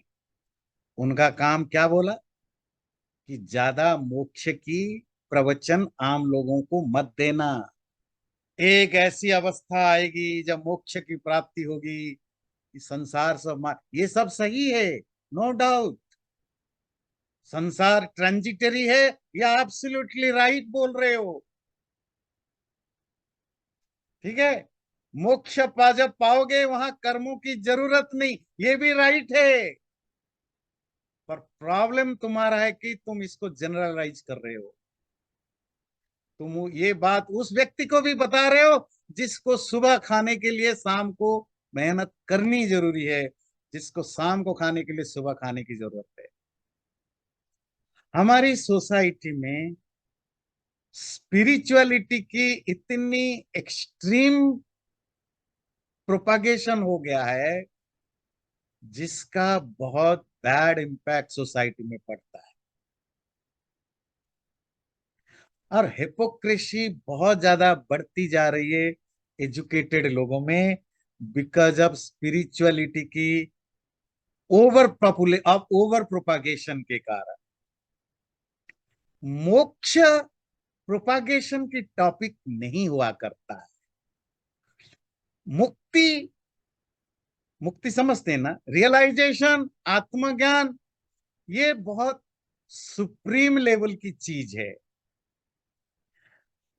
उनका काम क्या बोला कि ज्यादा मोक्ष की प्रवचन आम लोगों को मत देना। एक ऐसी अवस्था आएगी जब मोक्ष की प्राप्ति होगी कि संसार ये सब सही है, नो डाउट। संसार ट्रांजिटरी है, या एब्सोल्युटली राइट बोल रहे हो। ठीक है, मोक्ष जब पाओगे वहां कर्मों की जरूरत नहीं, ये भी राइट है। पर प्रॉब्लम तुम्हारा है कि तुम इसको जनरलाइज कर रहे हो। तुम ये बात उस व्यक्ति को भी बता रहे हो जिसको सुबह खाने के लिए शाम को मेहनत करनी जरूरी है, जिसको शाम को खाने के लिए सुबह खाने की जरूरत है। हमारी सोसाइटी में स्पिरिचुअलिटी की इतनी एक्सट्रीम प्रोपागेशन हो गया है जिसका बहुत बैड इम्पैक्ट सोसाइटी में पड़ता है। और हिपोक्रेसी बहुत ज्यादा बढ़ती जा रही है एजुकेटेड लोगों में, बिकॉज ऑफ स्पिरिचुअलिटी की ओवर प्रोपागेशन के कारण। मोक्ष प्रोपागेशन की टॉपिक नहीं हुआ करता है। मुक्ति, मुक्ति समझते हैं ना, रियलाइजेशन, आत्मज्ञान, ये बहुत सुप्रीम लेवल की चीज है।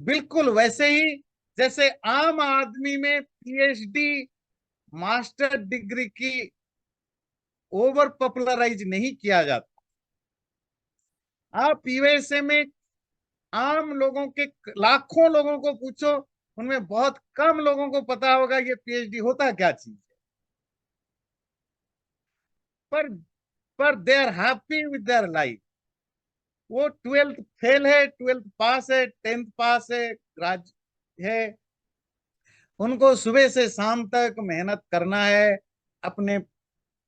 बिल्कुल वैसे ही जैसे आम आदमी में पीएचडी, मास्टर डिग्री की ओवर पॉपुलराइज नहीं किया जाता। आप यूएसए में आम लोगों के लाखों लोगों को पूछो, उनमें बहुत कम लोगों को पता होगा ये पीएचडी होता क्या चीज है। पर पर they are happy with their life. वो 12th फेल है, 12th पास है, 10th पास है, ग्रेज है, उनको सुबह से शाम तक मेहनत करना है, अपने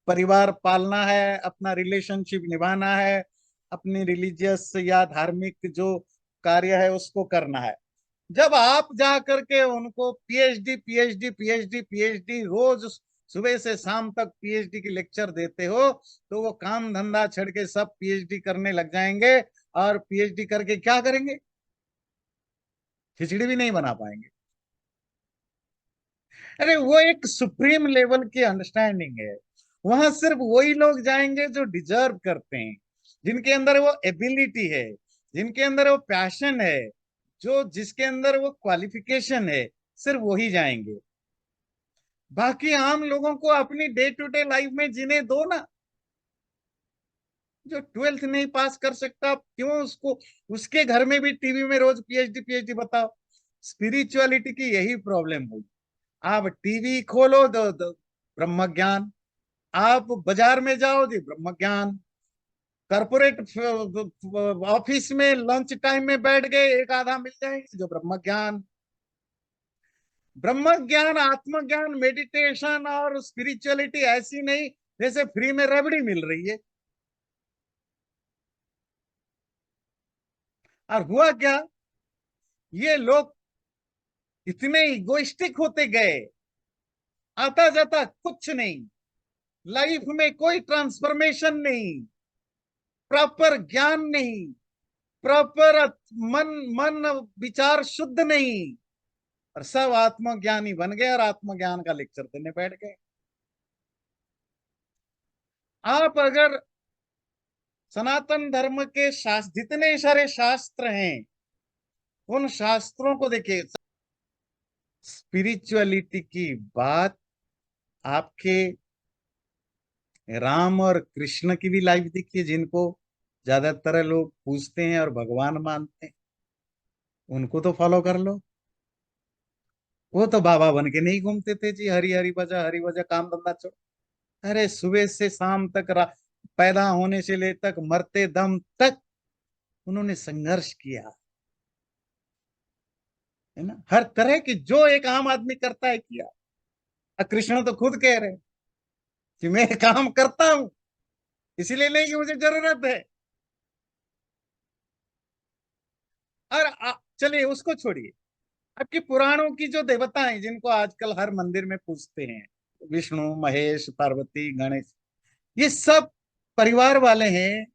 परिवार पालना है, अपना रिलेशनशिप निभाना है, अपनी रिलीजियस या धार्मिक जो कार्य है उसको करना है। जब आप जा करके उनको पीएचडी पीएचडी पीएचडी पीएचडी रोज सुबह से शाम तक पीएचडी की लेक्चर देते हो, तो वो काम धंधा छोड़ के सब पीएचडी करने लग जाएंगे। और पीएचडी करके क्या करेंगे? खिचड़ी भी नहीं बना पाएंगे। अरे वो एक सुप्रीम लेवल की अंडरस्टैंडिंग है। वहां सिर्फ वही लोग जाएंगे जो डिजर्व करते हैं, जिनके अंदर वो एबिलिटी है, जिनके अंदर वो पैशन है, जो जिसके अंदर वो क्वालिफिकेशन है, सिर्फ वही जाएंगे। बाकी आम लोगों को अपनी डे टू डे लाइफ में जीने दो ना। जो 12th नहीं पास कर सकता, क्यों उसको, उसके घर में भी टीवी में रोज पीएचडी पीएचडी बताओ। स्पिरिचुअलिटी की यही प्रॉब्लम हुई। आप टीवी खोलो दो ब्रह्म ज्ञान, आप बाजार में जाओ जी ब्रह्म ज्ञान, कॉर्पोरेट ऑफिस में लंच टाइम में बैठ गए, एक आधा मिल जाएंगे जो ब्रह्म ज्ञान। ब्रह्म ज्ञान, आत्मज्ञान, मेडिटेशन और स्पिरिचुअलिटी ऐसी नहीं जैसे फ्री में रबड़ी मिल रही है। और हुआ क्या, ये लोग इतने इगोइस्टिक होते गए, आता जाता कुछ नहीं, लाइफ में कोई ट्रांसफॉर्मेशन नहीं, प्रॉपर ज्ञान नहीं, प्रॉपर मन मन विचार शुद्ध नहीं, और सब आत्मज्ञानी बन गए और आत्मज्ञान का लेक्चर देने बैठ गए। आप अगर सनातन धर्म के शास्त्र, जितने सारे शास्त्र हैं, उन शास्त्रों को देखिए, स्पिरिचुअलिटी की बात आपके राम और कृष्ण की भी लाइफ देखिए, जिनको ज्यादातर लोग पूजते हैं और भगवान मानते हैं, उनको तो फॉलो कर लो। वो तो बाबा बन के नहीं घूमते थे जी, हरी हरी हरी वजह काम धंधा छोड़। अरे सुबह से शाम तक पैदा होने से ले तक मरते दम तक उन्होंने संघर्ष किया, है ना, हर तरह की जो एक आम आदमी करता है किया। और कृष्ण तो खुद कह रहे हैं कि मैं काम करता हूं, इसीलिए नहीं कि मुझे जरूरत है। और चलिए उसको छोड़िए, आपकी पुराणों की जो देवता हैं जिनको आजकल हर मंदिर में पूजते हैं, विष्णु, महेश, पार्वती, गणेश, ये सब परिवार वाले हैं,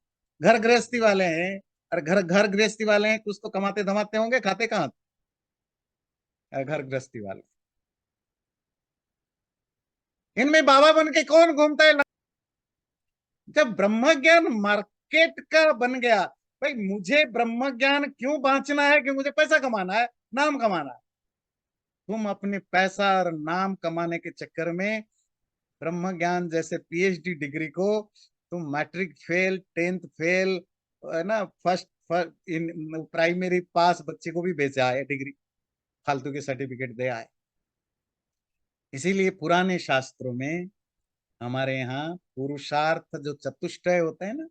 घर गृहस्थी वाले हैं। और घर घर गृहस्थी वाले हैं, कुछ तो कमाते धमाते होंगे, खाते कहाँ घर गृहस्थी वाले। इनमें बाबा बन के कौन घूमता है? जब ब्रह्म ज्ञान मार्केट का बन गया, भाई मुझे ब्रह्म ज्ञान क्यों बांचना है, कि मुझे पैसा कमाना है, नाम कमाना है। तुम अपने पैसा और नाम कमाने के चक्कर में ब्रह्म ज्ञान जैसे पीएचडी डिग्री को तुम मैट्रिक फेल, 10th फेल, है ना, फर्स्ट इन प्राइमरी पास बच्चे को भी बेचा है डिग्री, फालतू के सर्टिफिकेट दे आए। इसीलिए पुराने शास्त्रों में हमारे यहाँ पुरुषार्थ जो चतुष्टय होते हैं ना,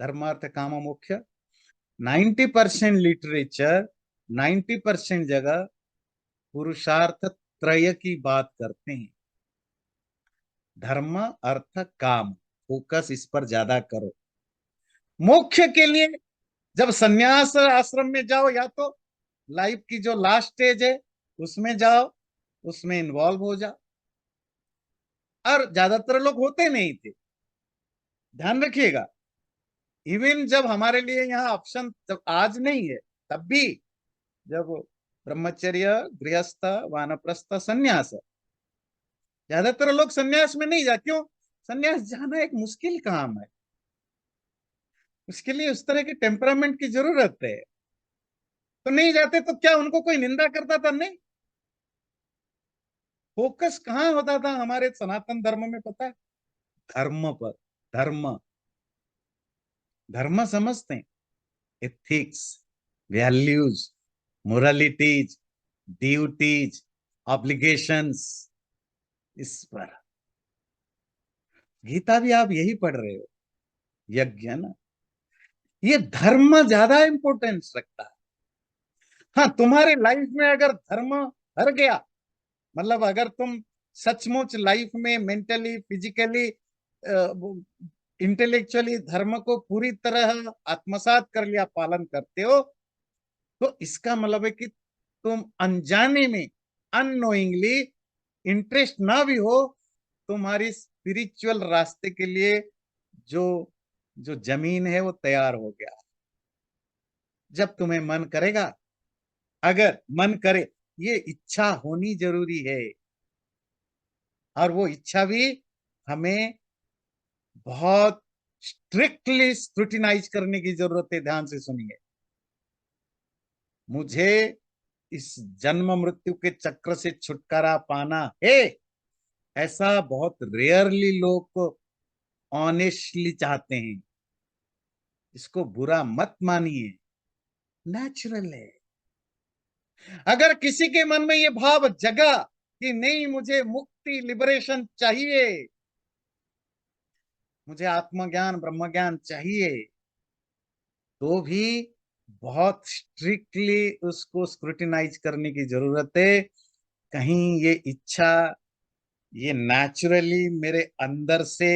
धर्मार्थ काम मोक्ष, 90% लिटरेचर, 90% जगह पुरुषार्थ त्रय की बात करते हैं। धर्म अर्थ काम, फोकस इस पर ज्यादा करो। मोक्ष के लिए जब सन्यास आश्रम में जाओ, या तो लाइफ की जो लास्ट स्टेज है उसमें जाओ, उसमें इन्वॉल्व हो जाओ। और ज्यादातर लोग होते नहीं थे, ध्यान रखिएगा। इवन जब हमारे लिए यहाँ ऑप्शन जब आज नहीं है, तब भी जब ब्रह्मचर्य, गृहस्थ, वानप्रस्थ, सन्यास, ज्यादातर लोग सन्यास में नहीं जा, क्यों? सन्यास जाना एक मुश्किल काम है, उसके लिए उस तरह के टेम्परामेंट की जरूरत है। तो नहीं जाते, तो क्या उनको कोई निंदा करता था? नहीं। फोकस कहाँ होता था हमारे सनातन धर्म में, पता है? धर्म पर। धर्म, धर्म समझते हैं, ethics, values, moralities, duties, obligations, इस पर। गीता भी आप यही पढ़ रहे हो, यज्ञ, है ना। ये धर्म ज्यादा इंपॉर्टेंस रखता है। हाँ, तुम्हारे लाइफ में अगर धर्म हर गया, मतलब अगर तुम सचमुच लाइफ में मेंटली, फिजिकली, इंटेलेक्चुअली धर्म को पूरी तरह आत्मसात कर लिया, पालन करते हो, तो इसका मतलब है कि तुम अनजाने में, अननोइंगली, इंटरेस्ट ना भी हो, तुम्हारी स्पिरिचुअल रास्ते के लिए जो जो जमीन है वो तैयार हो गया। जब तुम्हें मन करेगा, अगर मन करे, ये इच्छा होनी जरूरी है। और वो इच्छा भी हमें बहुत स्ट्रिक्टली स्क्रूटिनाइज करने की जरूरत है। ध्यान से सुनिए, मुझे इस जन्म मृत्यु के चक्र से छुटकारा पाना है, ऐसा बहुत रेयरली लोग ऑनेस्टली चाहते हैं। इसको बुरा मत मानिए, नेचुरल है। अगर किसी के मन में ये भाव जगा कि नहीं, मुझे मुक्ति, लिबरेशन चाहिए, मुझे आत्मज्ञान ब्रह्म ज्ञान चाहिए, तो भी बहुत स्ट्रिक्टली उसको स्क्रूटिनाइज करने की जरूरत है। कहीं ये इच्छा, ये नेचुरली मेरे अंदर से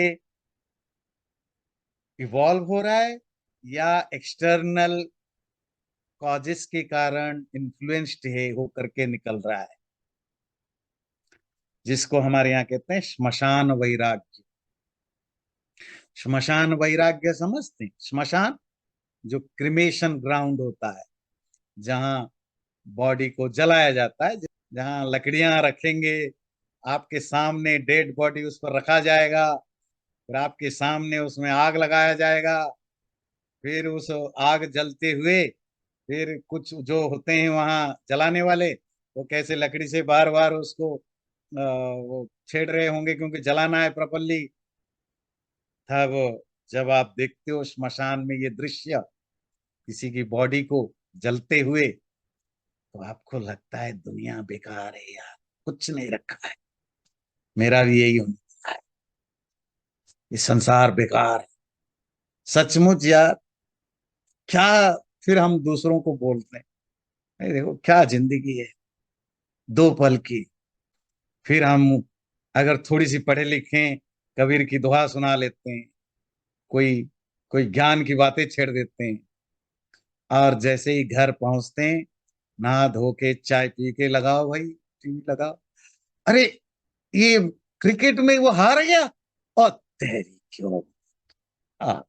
इवॉल्व हो रहा है या एक्सटर्नल कॉजेस के कारण इन्फ्लुएंस्ड है हो करके निकल रहा है, जिसको हमारे यहाँ कहते हैं श्मशान वैराग्य। श्मशान वैराग्य समझते हैं? श्मशान जो क्रिमेशन ग्राउंड होता है, जहां बॉडी को जलाया जाता है, जहां लकड़ियां रखेंगे, आपके सामने डेड बॉडी उस पर रखा जाएगा, फिर आपके सामने उसमें आग लगाया जाएगा, फिर उस आग जलते हुए फिर कुछ जो होते हैं वहां जलाने वाले, वो कैसे लकड़ी से बार बार उसको वो छेड़ रहे होंगे क्योंकि जलाना है प्रॉपरली। तब जब आप देखते हो श्मशान में ये दृश्य, किसी की बॉडी को जलते हुए, तो आपको लगता है दुनिया बेकार है यार, कुछ नहीं रखा है, मेरा भी यही होना है, ये संसार बेकार है। सचमुच यार, क्या फिर हम दूसरों को बोलते हैं, नहीं देखो क्या जिंदगी है, दो पल की। फिर हम अगर थोड़ी सी पढ़े लिखे, कबीर की दुआ सुना लेते हैं, कोई कोई ज्ञान की बातें छेड़ देते हैं, और जैसे ही घर पहुंचते हैं, नहा धो के चाय पी के लगाओ भाई टीवी लगाओ, अरे ये क्रिकेट में वो हार गया, और तेरी क्यों, हाँ,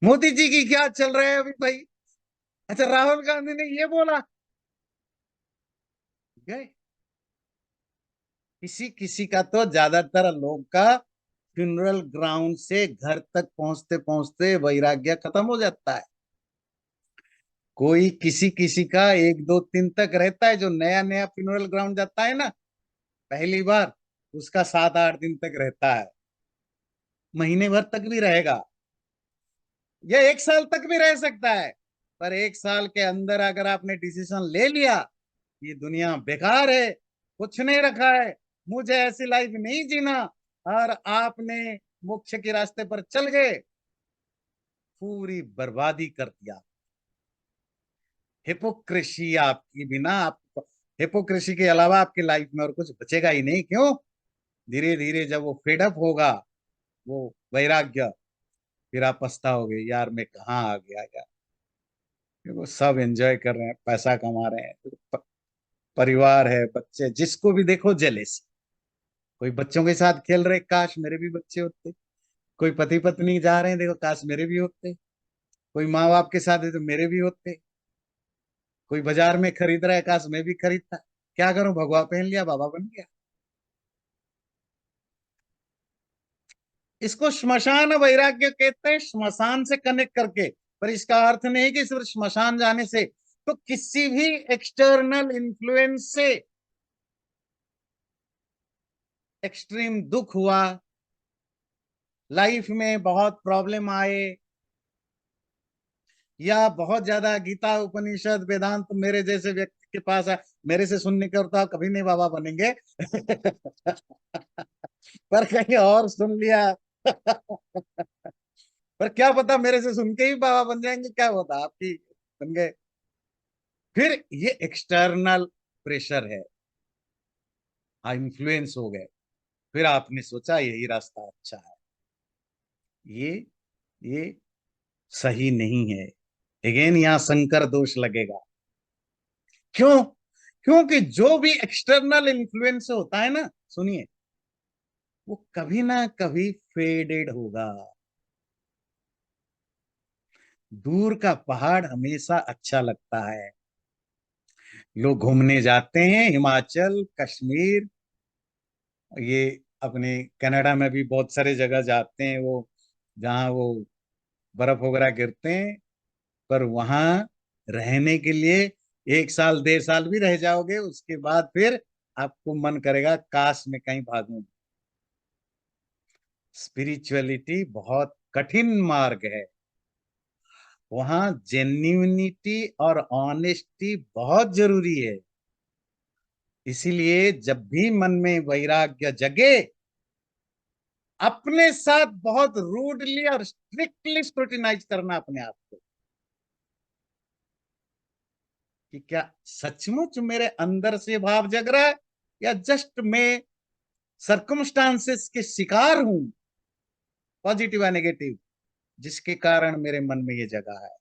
मोदी जी की क्या चल रहा है अभी भाई, अच्छा राहुल गांधी ने ये बोला, गए। किसी किसी का तो, ज्यादातर लोग का फ्यूनरल ग्राउंड से घर तक पहुंचते पहुंचते वैराग्य खत्म हो जाता है। कोई किसी किसी का एक दो दिन तक रहता है, जो नया नया फ्यूनरल ग्राउंड जाता है ना पहली बार, उसका 7-8 दिन तक रहता है, महीने भर तक भी रहेगा, या 1 साल तक भी रह सकता है। पर 1 साल के अंदर अगर आपने डिसीजन ले लिया, ये दुनिया बेकार है, कुछ नहीं रखा है, मुझे ऐसी लाइफ नहीं जीना, और आपने मोक्ष के रास्ते पर चल गए, पूरी बर्बादी कर दिया। हिपोक्रेसी आपकी बिना, आप हिपोक्रेसी के अलावा आपकी लाइफ में और कुछ बचेगा ही नहीं। क्यों? धीरे धीरे जब वो फेडअप होगा, वो वैराग्य, फिर आप पछताओगे यार मैं कहाँ आ गया यार। देखो सब एंजॉय कर रहे हैं, पैसा कमा रहे हैं, परिवार है, बच्चे, जिसको भी देखो जेलेस, कोई बच्चों के साथ खेल रहे, काश मेरे भी बच्चे होते, कोई पति पत्नी जा रहे हैं, देखो काश मेरे भी होते, कोई माँ बाप के साथ है तो मेरे भी होते, कोई बाजार में खरीद रहा है, काश मैं भी खरीदता। क्या करूं, भगवा पहन लिया, बाबा बन गया। इसको श्मशान वैराग्य कहते हैं, श्मशान से कनेक्ट करके। पर इसका अर्थ नहीं कि सिर्फ श्मशान जाने से, तो किसी भी एक्सटर्नल इन्फ्लुएंस से एक्सट्रीम दुख हुआ, लाइफ में बहुत प्रॉब्लम आए, या बहुत ज्यादा गीता उपनिषद वेदांत मेरे जैसे व्यक्ति के पास है, मेरे से सुनने के, और तो आप कभी नहीं बाबा बनेंगे पर कहीं और सुन लिया पर क्या पता मेरे से सुन के ही बाबा बन जाएंगे, क्या पता आपकी बन गए। फिर ये एक्सटर्नल प्रेशर है, इन्फ्लुएंस हो गए, फिर आपने सोचा यही रास्ता अच्छा है, ये ये सही नहीं है। अगेन यहाँ संकर दोष लगेगा। क्यों? क्योंकि जो भी एक्सटर्नल इन्फ्लुएंस होता है ना, सुनिए, वो कभी ना कभी फेडेड होगा। दूर का पहाड़ हमेशा अच्छा लगता है, लोग घूमने जाते हैं, हिमाचल कश्मीर, ये अपने कनाडा में भी बहुत सारे जगह जाते हैं, वो जहाँ वो बर्फ वगैरह गिरते हैं, पर वहां रहने के लिए 1 साल 1.5 साल भी रह जाओगे, उसके बाद फिर आपको मन करेगा काश में कहीं भागूं। स्पिरिचुअलिटी बहुत कठिन मार्ग है, वहां जेन्युइनिटी और ऑनेस्टी बहुत जरूरी है। इसीलिए जब भी मन में वैराग्य जगे, अपने साथ बहुत रूडली और स्ट्रिक्टली स्क्रूटिनाइज करना अपने आप को, कि क्या सचमुच मेरे अंदर से भाव जग रहा है, या जस्ट मैं सरकमस्टांसेस के शिकार हूं, पॉजिटिव या नेगेटिव, जिसके कारण मेरे मन में ये जगह है।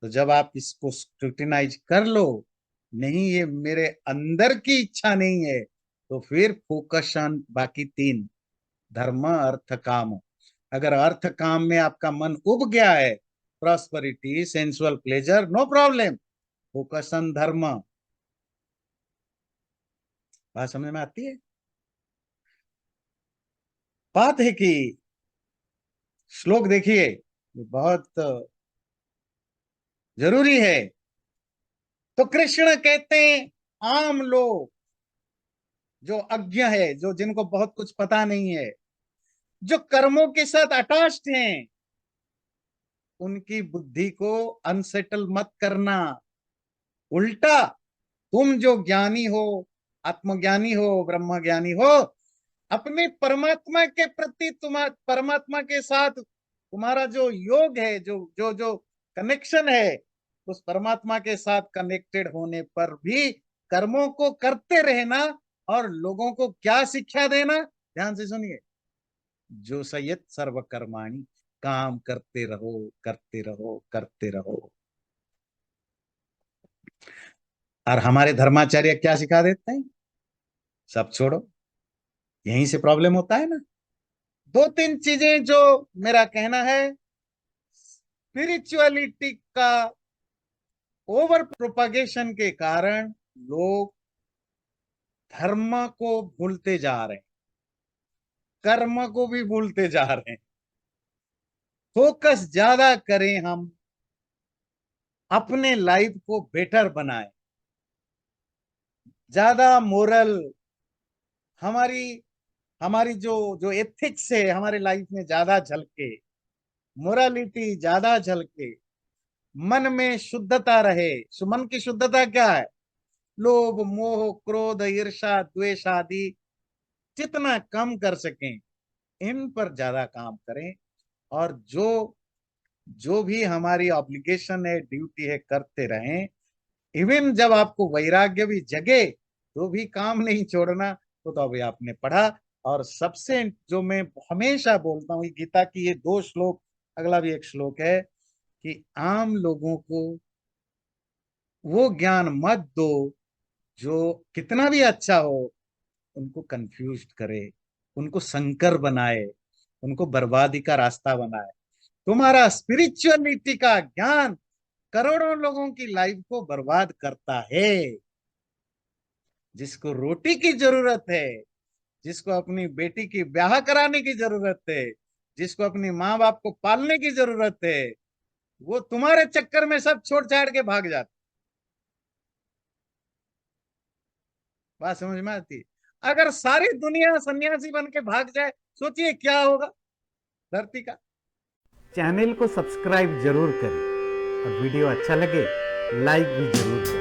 तो जब आप इसको स्क्रूटिनाइज कर लो, नहीं ये मेरे अंदर की इच्छा नहीं है, तो फिर फोकस ऑन बाकी 3, धर्म अर्थ काम। अगर अर्थ काम में आपका मन उब गया है, prosperity sensual pleasure, no problem, focus on dharma. बात समझ में आती है? बात है कि श्लोक देखिए, ये बहुत जरूरी है। तो कृष्ण कहते हैं आम लोग जो अज्ञ है, जो जिनको बहुत कुछ पता नहीं है, जो कर्मों के साथ अटैच्ड हैं, उनकी बुद्धि को अनसेटल मत करना। उल्टा, तुम जो ज्ञानी हो, आत्मज्ञानी हो, ब्रह्म ज्ञानी हो, अपने परमात्मा के प्रति, परमात्मा के साथ तुम्हारा जो योग है, जो जो जो कनेक्शन है, उस परमात्मा के साथ कनेक्टेड होने पर भी कर्मों को करते रहना। और लोगों को क्या शिक्षा देना, ध्यान से सुनिए, जो सयत सर्वकर्माणि, काम करते रहो, करते रहो, करते रहो। और हमारे धर्माचार्य क्या सिखा देते हैं? सब छोड़ो। यहीं से प्रॉब्लम होता है ना। 2-3 चीजें जो मेरा कहना है, स्पिरिचुअलिटी का ओवर प्रोपागेशन के कारण लोग धर्म को भूलते जा रहे हैं, कर्म को भी भूलते जा रहे हैं। फोकस ज्यादा करें हम, अपने लाइफ को बेटर बनाएं, ज्यादा मोरल, हमारी हमारी जो जो एथिक्स है हमारे लाइफ में ज्यादा झलके, मोरालिटी ज्यादा झलके, मन में शुद्धता रहे। मन की शुद्धता क्या है? लोभ मोह क्रोध ईर्ष्या द्वेष आदि जितना कम कर सकें, इन पर ज्यादा काम करें। और जो जो भी हमारी ऑब्लिगेशन है, ड्यूटी है, करते रहें। इवन जब आपको वैराग्य भी जगे, तो भी काम नहीं छोड़ना। तो अभी आपने पढ़ा। और सबसे जो मैं हमेशा बोलता हूँ, गीता की ये 2 श्लोक, अगला भी एक श्लोक है, कि आम लोगों को वो ज्ञान मत दो जो कितना भी अच्छा हो, उनको कंफ्यूज करे, उनको संकर बनाए, उनको बर्बादी का रास्ता बनाए। तुम्हारा स्पिरिचुअलिटी का ज्ञान करोड़ों लोगों की लाइफ को बर्बाद करता है। जिसको रोटी की जरूरत है, जिसको अपनी बेटी की ब्याह कराने की जरूरत है, जिसको अपनी माँ बाप को पालने की जरूरत है, वो तुम्हारे चक्कर में सब छोड़ छाड़ के भाग जाते। बात समझ में आती? अगर सारी दुनिया सन्यासी बन के भाग जाए, सोचिए क्या होगा धरती का। चैनल को सब्सक्राइब जरूर करें और वीडियो अच्छा लगे लाइक भी जरूर करें।